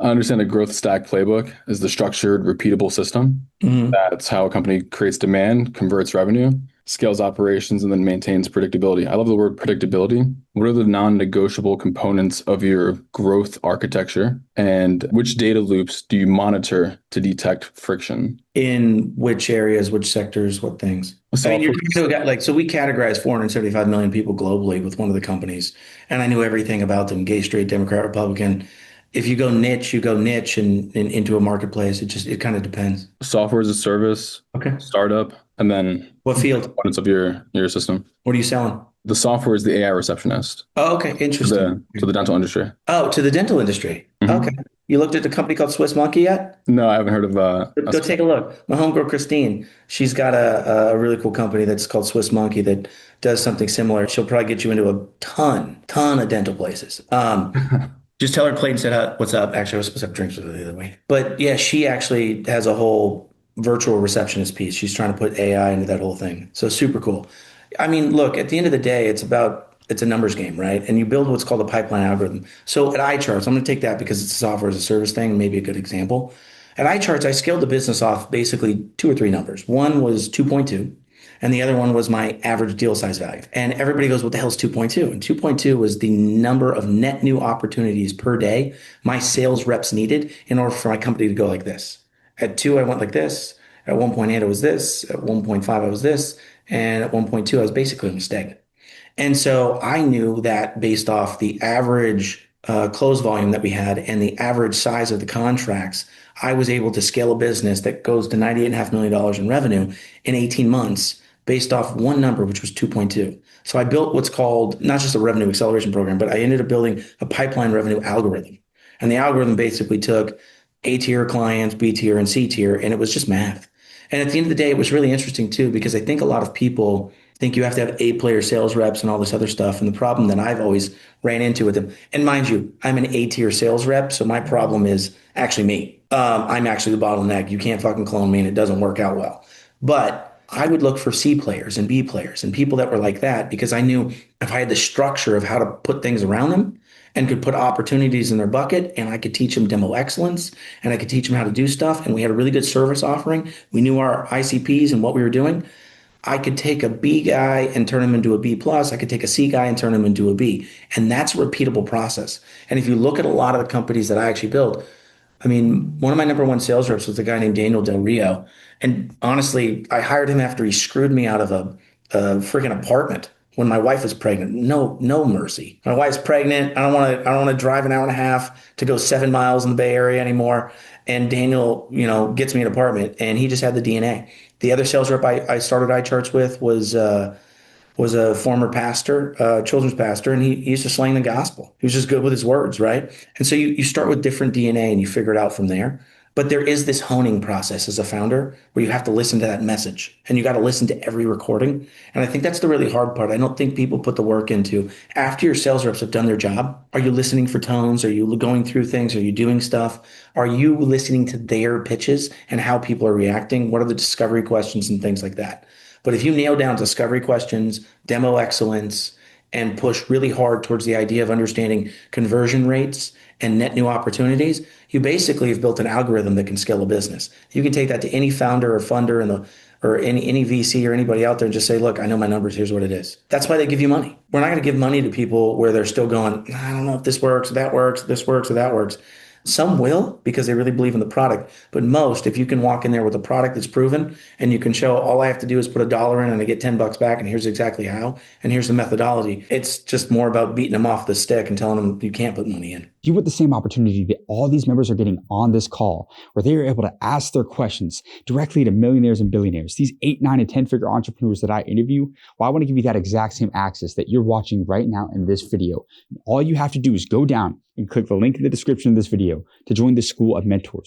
I understand the growth stack playbook is the structured, repeatable system. Mhm. That's how a company creates demand, converts revenue, scales operations, and then maintains predictability. I love the word predictability. What are the non-negotiable components of your growth architecture, and which data loops do you monitor to detect friction? In which areas, which sectors, what things? I mean, you're Software. talking to a guy like, so we categorize 475 million people globally with one of the companies, and I knew everything about them, gay, straight, Democrat, Republican. If you go niche and into a marketplace. It kind of depends. Software as a service, Okay. startup, and then What field? components of your system. What are you selling? The software is the AI receptionist Oh, okay. to Interesting. the dental industry. Oh, to the dental industry. Okay. Hmm. You looked at the company called Swiss Monkey yet? No, I haven't heard of Go take a look. My homegirl Christine, she's got a really cool company that's called Swiss Monkey that does something similar. She'll probably get you into a ton of dental places. Just tell her Clayton said, "What's up?" Actually, I was supposed to have drinks with her the other way. But yeah, she actually has a whole virtual receptionist piece. She's trying to put AI into that whole thing. So super cool. I mean, look, at the end of the day, it's a numbers game, right? And you build what's called a pipeline algorithm. So at iCharts, I'm going to take that because it's a software as a service thing, maybe a good example. At iCharts, I scaled the business off basically two or three numbers. One was 2.2, and the other one was my average deal size value. And everybody goes, what the hell is 2.2? And 2.2 was the number of net new opportunities per day my sales reps needed in order for my company to go like this. At two, I went like this. At 1.8, I was this. At 1.5, I was this. And at 1.2, I was basically stagnant. And so I knew that based off the average close volume that we had and the average size of the contracts, I was able to scale a business that goes to $98.5 million in revenue in 18 months based off one number, which was 2.2. So I built what's called not just a revenue acceleration program, but I ended up building a pipeline revenue algorithm. And the algorithm basically took A tier clients, B tier, and C tier, and it was just math. And at the end of the day, it was really interesting too, because I think a lot of people think you have to have A player sales reps and all this other stuff. And the problem that I've always ran into with them, and mind you, I'm an A tier sales rep, so my problem is actually me. I'm actually the bottleneck. You can't fucking clone me, and it doesn't work out well. But I would look for C players and B players and people that were like that because I knew if I had the structure of how to put things around them and could put opportunities in their bucket and I could teach them demo excellence and I could teach them how to do stuff and we had a really good service offering. We knew our ICPs and what we were doing. I could take a B guy and turn him into a B plus. I could take a C guy and turn him into a B. And that's a repeatable process. And if you look at a lot of the companies that I actually built, I mean, one of my number one sales reps was a guy named Daniel Del Rio. And honestly, I hired him after he screwed me out of a freaking apartment when my wife was pregnant. No, no mercy. My wife's pregnant. I don't want to drive an hour and a half to go 7 miles in the Bay Area anymore. And Daniel, gets me an apartment and he just had the DNA. The other sales rep I started iCharts with was a former pastor, children's pastor, and he used to slang the gospel. He was just good with his words, right? And so you start with different DNA and you figure it out from there. But there is this honing process as a founder where you have to listen to that message and you got to listen to every recording. And I think that's the really hard part. I don't think people put the work into after your sales reps have done their job. Are you listening for tones? Are you going through things? Are you doing stuff? Are you listening to their pitches and how people are reacting? What are the discovery questions and things like that? But if you nail down discovery questions, demo excellence, and push really hard towards the idea of understanding conversion rates and net new opportunities, you basically have built an algorithm that can scale a business. You can take that to any founder or funder or any VC or anybody out there and just say, look, I know my numbers. Here's what it is. That's why they give you money. We're not going to give money to people where they're still going, I don't know if this works, that works, this works, or that works. Some will because they really believe in the product. But most, if you can walk in there with a product that's proven and you can show all I have to do is put $1 in and I get $10 back and here's exactly how and here's the methodology. It's just more about beating them off the stick and telling them you can't put money in. You want the same opportunity that all these members are getting on this call, where they are able to ask their questions directly to millionaires and billionaires, these 8, 9, and 10-figure entrepreneurs that I interview. Well, I want to give you that exact same access that you're watching right now in this video. All you have to do is go down and click the link in the description of this video to join the School of Mentors.